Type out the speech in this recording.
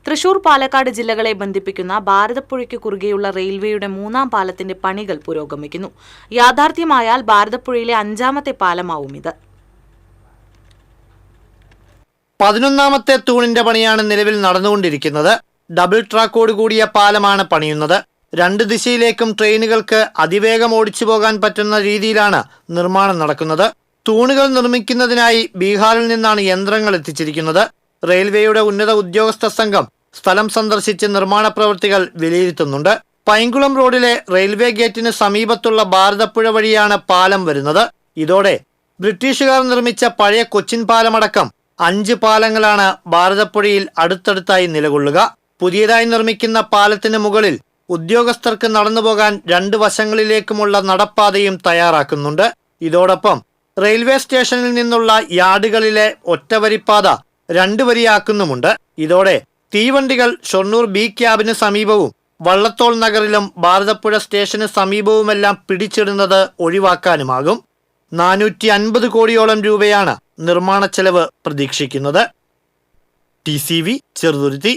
തൃശൂർ പാലക്കാട് ജില്ലകളെ ബന്ധിപ്പിക്കുന്ന ഭാരതപ്പുഴയ്ക്ക് കുറുകെയുള്ള റെയിൽവേയുടെ 3ാം പാലത്തിന്റെ പണികൾ പുരോഗമിക്കുന്നു. യാഥാർത്ഥ്യമായാൽ ഭാരതപ്പുഴയിലെ 5ാമത്തെ പാലമാവും ഇത്. 11ാമത്തെ തൂണിന്റെ പണിയാണ് നിലവിൽ നടന്നുകൊണ്ടിരിക്കുന്നത്. ഡബിൾ ട്രാക്കോട് കൂടിയ പാലമാണ് പണിയുന്നത്. 2 ദിശയിലേക്കും ട്രെയിനുകൾക്ക് അതിവേഗം ഓടിച്ചു പോകാൻ പറ്റുന്ന രീതിയിലാണ് നിർമ്മാണം നടക്കുന്നത്. തൂണുകൾ നിർമ്മിക്കുന്നതിനായി ബീഹാറിൽ നിന്നാണ് യന്ത്രങ്ങൾ എത്തിച്ചിരിക്കുന്നത്. റെയിൽവേയുടെ ഉന്നത ഉദ്യോഗസ്ഥ സംഘം സ്ഥലം സന്ദർശിച്ച് നിർമ്മാണ പ്രവൃത്തികൾ വിലയിരുത്തുന്നുണ്ട്. പൈങ്കുളം റോഡിലെ റെയിൽവേ ഗേറ്റിന് സമീപത്തുള്ള ഭാരതപ്പുഴ വഴിയാണ് പാലം വരുന്നത്. ഇതോടെ ബ്രിട്ടീഷുകാർ നിർമ്മിച്ച പഴയ കൊച്ചിൻ പാലമടക്കം 5 പാലങ്ങളാണ് ഭാരതപ്പുഴയിൽ അടുത്തടുത്തായി നിലകൊള്ളുക. പുതിയതായി നിർമ്മിക്കുന്ന പാലത്തിന് മുകളിൽ ഉദ്യോഗസ്ഥർക്ക് നടന്നുപോകാൻ 2 വശങ്ങളിലേക്കുമുള്ള നടപ്പാതയും തയ്യാറാക്കുന്നുണ്ട്. ഇതോടൊപ്പം റെയിൽവേ സ്റ്റേഷനിൽ നിന്നുള്ള യാർഡുകളിലെ ഒറ്റവരിപ്പാത 2 വരിയാക്കുന്നുമുണ്ട്. ഇതോടെ തീവണ്ടികൾ ഷൊർണൂർ ബി ക്യാബിന് സമീപവും വള്ളത്തോൾ നഗറിലും ഭാരതപ്പുഴ സ്റ്റേഷന് സമീപവുമെല്ലാം പിടിച്ചിടുന്നത് ഒഴിവാക്കാനുമാകും. 450 കോടിയോളം രൂപയാണ് നിർമ്മാണ ചെലവ് പ്രതീക്ഷിക്കുന്നത്. TCV ചെറുതുരുത്തി.